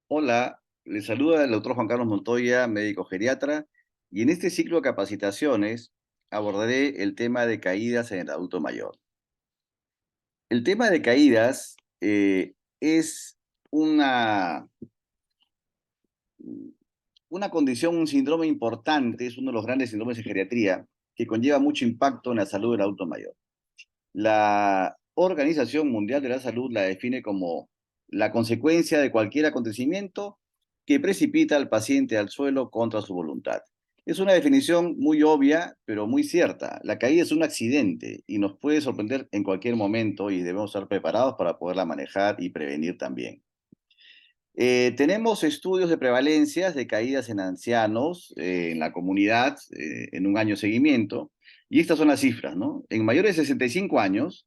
Hola, le saluda el doctor Juan Carlos Montoya, médico geriatra, y en este ciclo de capacitaciones abordaré el tema de caídas en el adulto mayor. El tema de caídas es una, una condición, un síndrome importante, es uno de los grandes síndromes de geriatría que conlleva mucho impacto en la salud del adulto mayor. La Organización Mundial de la Salud la define como la consecuencia de cualquier acontecimiento que precipita al paciente al suelo contra su voluntad. Es una definición muy obvia, pero muy cierta. La caída es un accidente y nos puede sorprender en cualquier momento y debemos estar preparados para poderla manejar y prevenir también. Tenemos estudios de prevalencias de caídas en ancianos en la comunidad en un año de seguimiento, y estas son las cifras, ¿no? En mayores de 65 años,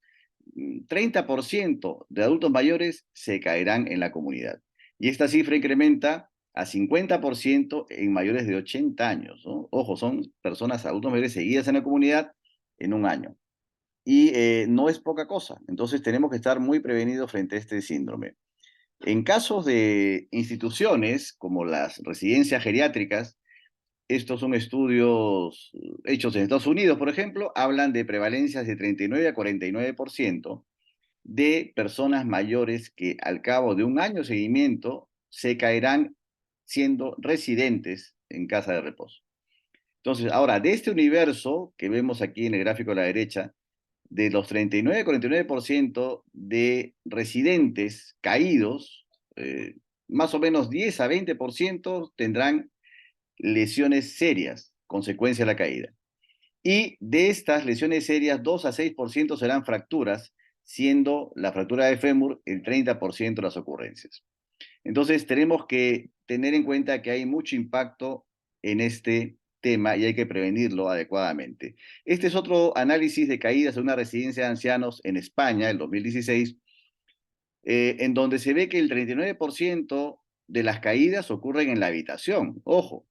30% de adultos mayores se caerán en la comunidad. Y esta cifra incrementa a 50% en mayores de 80 años, ¿no? Ojo, son personas, adultos mayores seguidas en la comunidad en un año. Y no es poca cosa. Entonces tenemos que estar muy prevenidos frente a este síndrome. En casos de instituciones como las residencias geriátricas, estos son estudios hechos en Estados Unidos, por ejemplo, hablan de prevalencias de 39 a 49% de personas mayores que al cabo de un año de seguimiento se caerán siendo residentes en casa de reposo. Entonces, ahora, de este universo que vemos aquí en el gráfico a la derecha, de los 39 a 49% de residentes caídos, más o menos 10 a 20% tendrán lesiones serias, consecuencia de la caída. Y de estas lesiones serias, 2 a 6% serán fracturas, siendo la fractura de fémur el 30% de las ocurrencias. Entonces, tenemos que tener en cuenta que hay mucho impacto en este tema y hay que prevenirlo adecuadamente. Este es otro análisis de caídas en una residencia de ancianos en España, el 2016, en donde se ve que el 39% de las caídas ocurren en la habitación, ojo,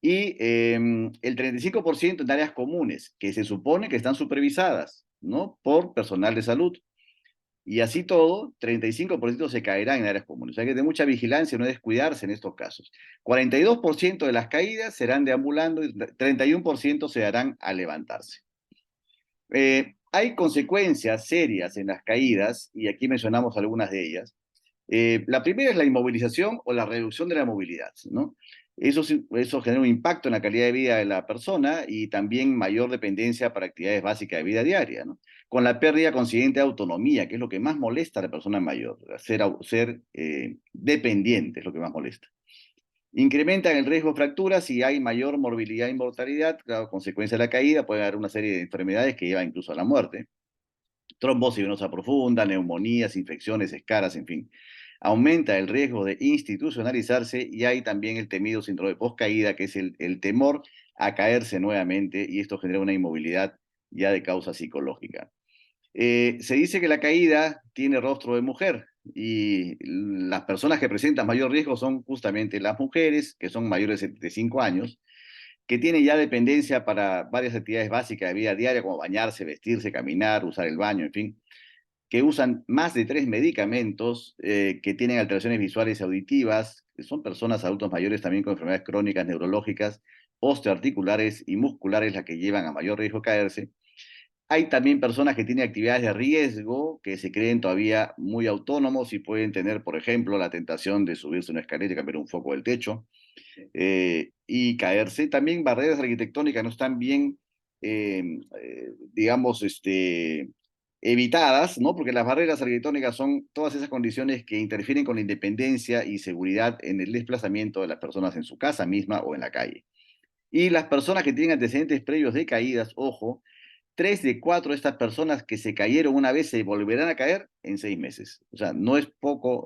y el 35% en áreas comunes, que se supone que están supervisadas, ¿no? Por personal de salud. Y así todo, 35% se caerán en áreas comunes. O sea, hay que tener mucha vigilancia y no descuidarse en estos casos. 42% de las caídas serán deambulando y 31% se darán al levantarse. Hay consecuencias serias en las caídas, y aquí mencionamos algunas de ellas. La primera es la inmovilización o la reducción de la movilidad, ¿no? Eso genera un impacto en la calidad de vida de la persona y también mayor dependencia para actividades básicas de vida diaria, ¿no? Con la pérdida consiguiente de autonomía, que es lo que más molesta a la persona mayor, ser dependiente es lo que más molesta. Incrementan el riesgo de fracturas si hay mayor morbilidad y mortalidad, claro, consecuencia de la caída, puede haber una serie de enfermedades que llevan incluso a la muerte. Trombosis venosa profunda, neumonías, infecciones, escaras, en fin. Aumenta el riesgo de institucionalizarse y hay también el temido síndrome de poscaída, que es el temor a caerse nuevamente, y esto genera una inmovilidad ya de causa psicológica. Se dice que la caída tiene rostro de mujer y las personas que presentan mayor riesgo son justamente las mujeres, que son mayores de 75 años, que tienen ya dependencia para varias actividades básicas de vida diaria, como bañarse, vestirse, caminar, usar el baño, en fin, que usan más de 3 medicamentos, que tienen alteraciones visuales y auditivas, que son personas adultos mayores también con enfermedades crónicas, neurológicas, osteoarticulares y musculares las que llevan a mayor riesgo de caerse. Hay también personas que tienen actividades de riesgo, que se creen todavía muy autónomos y pueden tener, por ejemplo, la tentación de subirse a una escalera y cambiar un foco del techo y caerse. También barreras arquitectónicas no están bien, digamos, evitadas, ¿no? Porque las barreras arquitectónicas son todas esas condiciones que interfieren con la independencia y seguridad en el desplazamiento de las personas en su casa misma o en la calle. Y las personas que tienen antecedentes previos de caídas, ojo, 3 de 4 de estas personas que se cayeron una vez se volverán a caer en 6 meses. O sea, no es poco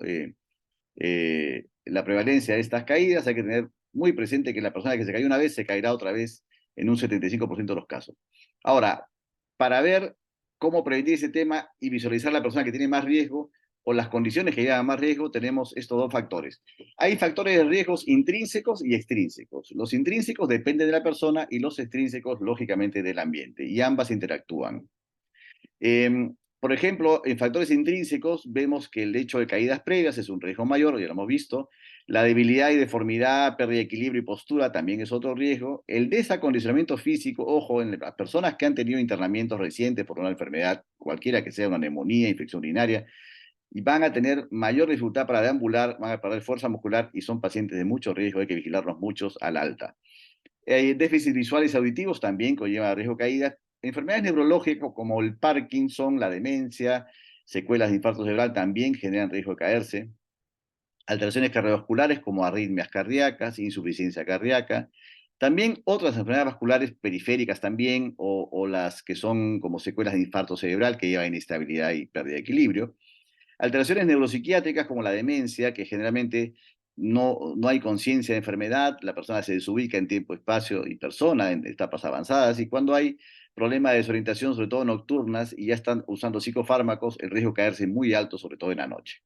la prevalencia de estas caídas. Hay que tener muy presente que la persona que se cayó una vez se caerá otra vez en un 75% de los casos. Ahora, para ver cómo prevenir ese tema y visualizar la persona que tiene más riesgo o las condiciones que llevan a más riesgo, tenemos estos dos factores. Hay factores de riesgos intrínsecos y extrínsecos. Los intrínsecos dependen de la persona y los extrínsecos, lógicamente, del ambiente, y ambas interactúan. Eh, Por ejemplo, en factores intrínsecos vemos que el hecho de caídas previas es un riesgo mayor, ya lo hemos visto. La debilidad y deformidad, pérdida de equilibrio y postura también es otro riesgo. El desacondicionamiento físico, ojo, en las personas que han tenido internamientos recientes por una enfermedad, cualquiera que sea, una neumonía, infección urinaria, y van a tener mayor dificultad para deambular, van a perder fuerza muscular y son pacientes de mucho riesgo, hay que vigilarlos muchos al alta. Déficits visuales y auditivos también conlleva riesgo de caída. Enfermedades neurológicas como el Parkinson, la demencia, secuelas de infarto cerebral también generan riesgo de caerse. Alteraciones cardiovasculares como arritmias cardíacas, insuficiencia cardíaca. También otras enfermedades vasculares periféricas también, o las que son como secuelas de infarto cerebral que llevan inestabilidad y pérdida de equilibrio. Alteraciones neuropsiquiátricas como la demencia, que generalmente no hay conciencia de enfermedad, la persona se desubica en tiempo, espacio y persona en etapas avanzadas, y cuando hay problemas de desorientación, sobre todo nocturnas, y ya están usando psicofármacos, el riesgo de caerse es muy alto, sobre todo en la noche.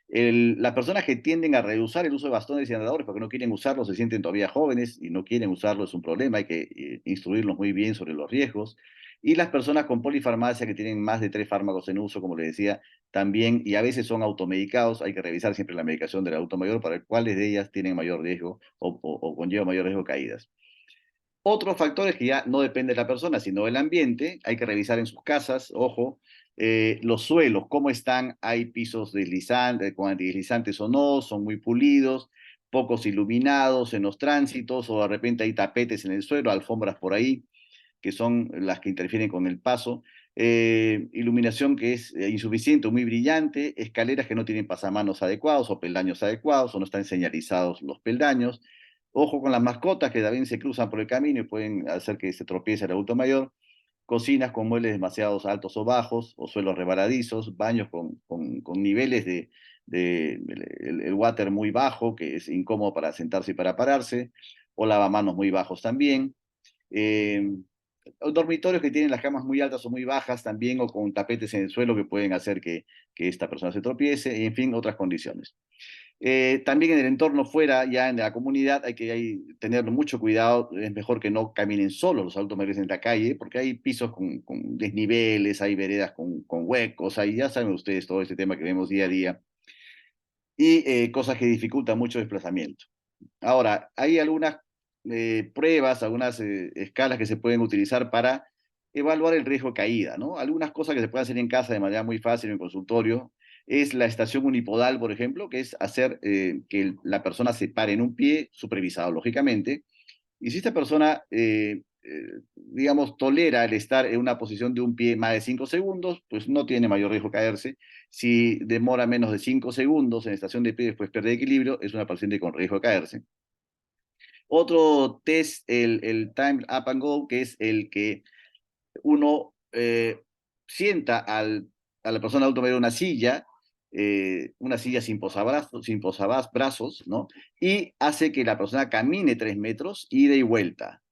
Las personas que tienden a rehusar el uso de bastones y andadores porque no quieren usarlo, se sienten todavía jóvenes y no quieren usarlo, es un problema, hay que instruirlos muy bien sobre los riesgos. Y las personas con polifarmacia que tienen más de 3 fármacos en uso, como les decía, también, y a veces son automedicados, hay que revisar siempre la medicación del adulto mayor para ver cuáles de ellas tienen mayor riesgo o conlleva mayor riesgo de caídas. Otros factores que ya no dependen de la persona, sino del ambiente, hay que revisar en sus casas, ojo, los suelos, cómo están, hay pisos deslizantes, con antideslizantes o no, son muy pulidos, pocos iluminados en los tránsitos, o de repente hay tapetes en el suelo, alfombras por ahí, que son las que interfieren con el paso. Iluminación que es insuficiente o muy brillante, escaleras que no tienen pasamanos adecuados o peldaños adecuados o no están señalizados los peldaños. Ojo con las mascotas que también se cruzan por el camino y pueden hacer que se tropiece el adulto mayor. Cocinas con muebles demasiado altos o bajos, o suelos rebaladizos, baños con niveles el water muy bajo, que es incómodo para sentarse y para pararse, o lavamanos muy bajos también. Eh, Dormitorios que tienen las camas muy altas o muy bajas también, o con tapetes en el suelo que pueden hacer que esta persona se tropiece, y en fin, otras condiciones. También en el entorno fuera, ya en la comunidad, hay que tener mucho cuidado. Es mejor que no caminen solos los adultos mayores en la calle, porque hay pisos con desniveles, hay veredas con huecos, hay, ya saben ustedes todo este tema que vemos día a día, y cosas que dificultan mucho el desplazamiento. Ahora, hay algunas pruebas, algunas escalas que se pueden utilizar para evaluar el riesgo de caída, ¿no? Algunas cosas que se pueden hacer en casa de manera muy fácil en el consultorio es la estación unipodal, por ejemplo, que es hacer que la persona se pare en un pie, supervisado lógicamente, y si esta persona, digamos, tolera el estar en una posición de un pie más de 5 segundos, pues no tiene mayor riesgo de caerse. Si demora menos de 5 segundos en estación de pie después pierde equilibrio, es una paciente con riesgo de caerse. Otro test, el Time Up and Go, que es el que uno sienta a la persona adulta mayor en una silla sin posabrazos, ¿no? Y hace que la persona camine 3 metros, ida y vuelta,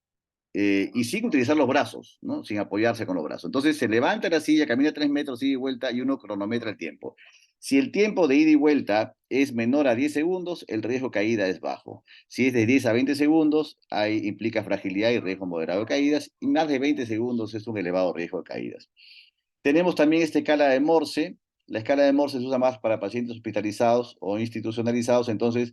y sin utilizar los brazos, ¿no? Sin apoyarse con los brazos. Entonces se levanta la silla, camina 3 metros, ida y vuelta, y uno cronometra el tiempo. Si el tiempo de ida y vuelta es menor a 10 segundos, el riesgo de caída es bajo. Si es de 10 a 20 segundos, implica fragilidad y riesgo moderado de caídas, y más de 20 segundos es un elevado riesgo de caídas. Tenemos también esta escala de Morse. La escala de Morse se usa más para pacientes hospitalizados o institucionalizados, entonces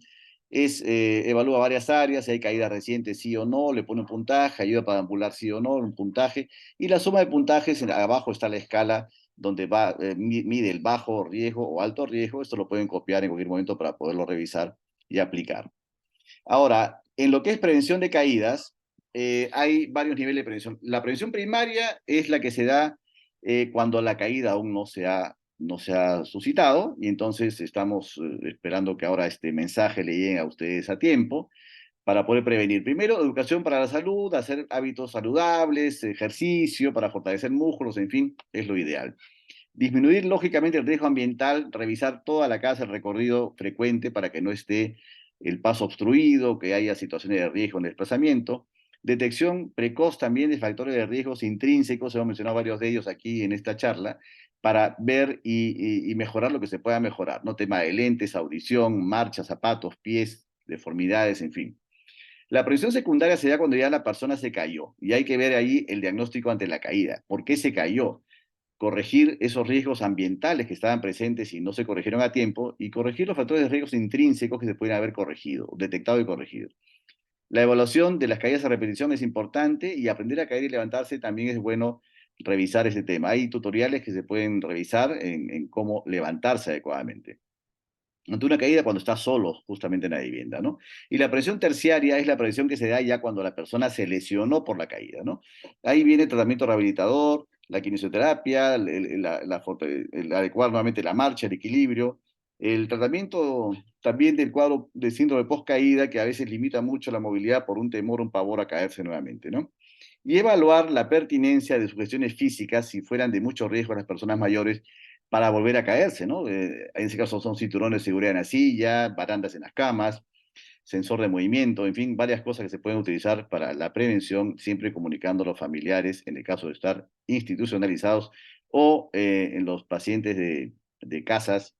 evalúa varias áreas, si hay caída reciente sí o no, le pone un puntaje, ayuda para ambular sí o no, un puntaje, y la suma de puntajes, abajo está la escala donde mide el bajo riesgo o alto riesgo. Esto lo pueden copiar en cualquier momento para poderlo revisar y aplicar. Ahora, en lo que es prevención de caídas, hay varios niveles de prevención. La prevención primaria es la que se da cuando la caída aún no se ha suscitado, y entonces estamos esperando que ahora este mensaje le llegue a ustedes a tiempo para poder prevenir. Primero, educación para la salud, hacer hábitos saludables, ejercicio para fortalecer músculos, en fin, es lo ideal. Disminuir lógicamente el riesgo ambiental, revisar toda la casa, el recorrido frecuente para que no esté el paso obstruido, que haya situaciones de riesgo en el desplazamiento. Detección precoz también de factores de riesgos intrínsecos, hemos mencionado varios de ellos aquí en esta charla, para ver y mejorar lo que se pueda mejorar, ¿no? Tema de lentes, audición, marcha, zapatos, pies, deformidades, en fin. La prevención secundaria sería cuando ya la persona se cayó, y hay que ver ahí el diagnóstico ante la caída. ¿Por qué se cayó? corregir esos riesgos ambientales que estaban presentes y no se corrigieron a tiempo, y corregir los factores de riesgos intrínsecos que se pueden haber corregido, detectado y corregido. La evaluación de las caídas a repetición es importante, y aprender a caer y levantarse también es bueno revisar ese tema. Hay tutoriales que se pueden revisar en cómo levantarse adecuadamente ante una caída cuando está solo justamente en la vivienda, ¿no? Y la presión terciaria es la presión que se da ya cuando la persona se lesionó por la caída, ¿no? Ahí viene el tratamiento rehabilitador, la kinesioterapia, el adecuar nuevamente la marcha, el equilibrio, el tratamiento también del cuadro de síndrome post-caída, que a veces limita mucho la movilidad por un temor o un pavor a caerse nuevamente, ¿no? Y evaluar la pertinencia de sugestiones físicas si fueran de mucho riesgo a las personas mayores para volver a caerse, ¿no? En ese caso son cinturones de seguridad en la silla, barandas en las camas, sensor de movimiento, en fin, varias cosas que se pueden utilizar para la prevención, siempre comunicando a los familiares en el caso de estar institucionalizados o en los pacientes de casas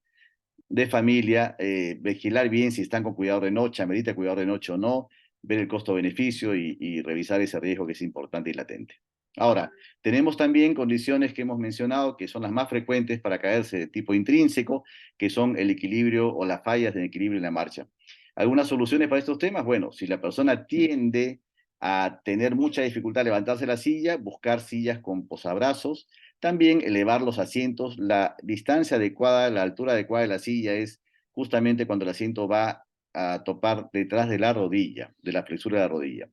de familia, vigilar bien si están con cuidado de noche, amerita cuidado de noche o no, ver el costo-beneficio y revisar ese riesgo que es importante y latente. Ahora, tenemos también condiciones que hemos mencionado que son las más frecuentes para caerse de tipo intrínseco, que son el equilibrio o las fallas de equilibrio en la marcha. ¿Algunas soluciones para estos temas? Bueno, si la persona tiende a tener mucha dificultad a levantarse de la silla, buscar sillas con posabrazos, también elevar los asientos. La distancia adecuada, la altura adecuada de la silla es justamente cuando el asiento va a topar detrás de la rodilla, de la flexura de la rodilla.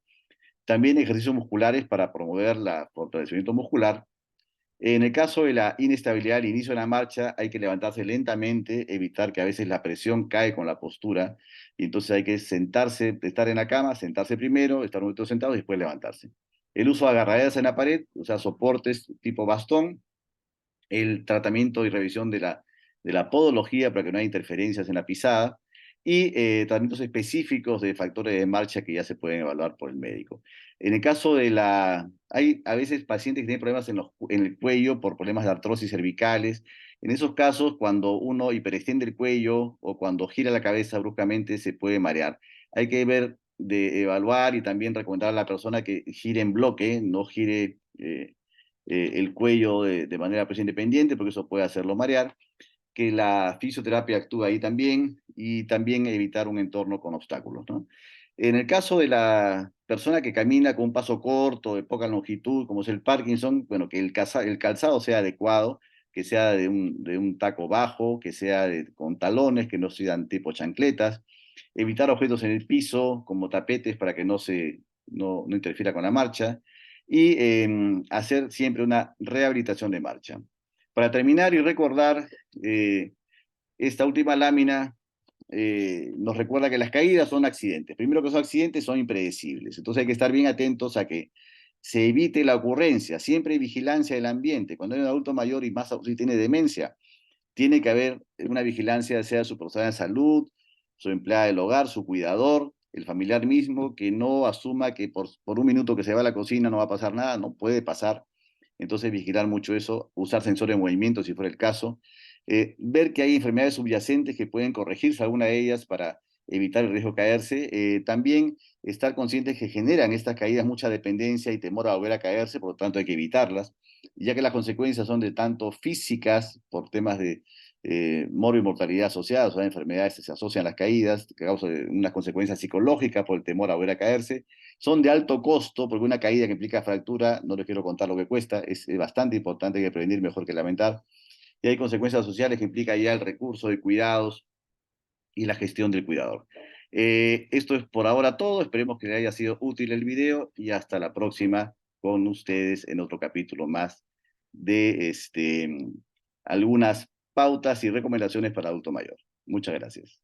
También ejercicios musculares para promover el fortalecimiento muscular. En el caso de la inestabilidad al inicio de la marcha, hay que levantarse lentamente, evitar que a veces la presión cae con la postura, y entonces hay que sentarse, estar en la cama, sentarse primero, estar un momento sentado y después levantarse. El uso de agarraderas en la pared, o sea, soportes tipo bastón, el tratamiento y revisión de la podología para que no haya interferencias en la pisada, y tratamientos específicos de factores de marcha que ya se pueden evaluar por el médico. En el caso de hay a veces pacientes que tienen problemas en el cuello por problemas de artrosis cervicales. En esos casos, cuando uno hiperextiende el cuello o cuando gira la cabeza bruscamente, se puede marear. Hay que ver, de evaluar y también recomendar a la persona que gire en bloque, no gire el cuello de manera pues, independiente, porque eso puede hacerlo marear, que la fisioterapia actúa ahí también, y también evitar un entorno con obstáculos, ¿no? En el caso de la persona que camina con un paso corto, de poca longitud, como es el Parkinson, bueno, que el calzado sea adecuado, que sea de un taco bajo, que sea con talones, que no sean tipo chancletas, evitar objetos en el piso, como tapetes, para que no interfiera con la marcha, y hacer siempre una rehabilitación de marcha. Para terminar y recordar, eh, esta última lámina nos recuerda que las caídas son accidentes. Primero, que son accidentes, son impredecibles. Entonces hay que estar bien atentos a que se evite la ocurrencia. Siempre hay vigilancia del ambiente. Cuando hay un adulto mayor y más si tiene demencia, tiene que haber una vigilancia, sea su profesional de salud, su empleada del hogar, su cuidador, el familiar mismo, que no asuma que por un minuto que se va a la cocina no va a pasar nada, no puede pasar. Entonces, vigilar mucho eso, usar sensores de movimiento si fuera el caso, ver que hay enfermedades subyacentes que pueden corregirse alguna de ellas para evitar el riesgo de caerse. También estar conscientes que generan estas caídas mucha dependencia y temor a volver a caerse, por lo tanto hay que evitarlas, ya que las consecuencias son de tanto físicas, por temas de morbo y mortalidad asociados, o sea, enfermedades que se asocian a las caídas, que causan unas consecuencias psicológicas por el temor a volver a caerse, son de alto costo, porque una caída que implica fractura, no les quiero contar lo que cuesta, es bastante importante, que prevenir mejor que lamentar, y hay consecuencias sociales que implica ya el recurso de cuidados y la gestión del cuidador. Esto es por ahora todo, esperemos que les haya sido útil el video, y hasta la próxima con ustedes en otro capítulo más de algunas pautas y recomendaciones para adulto mayor. Muchas gracias.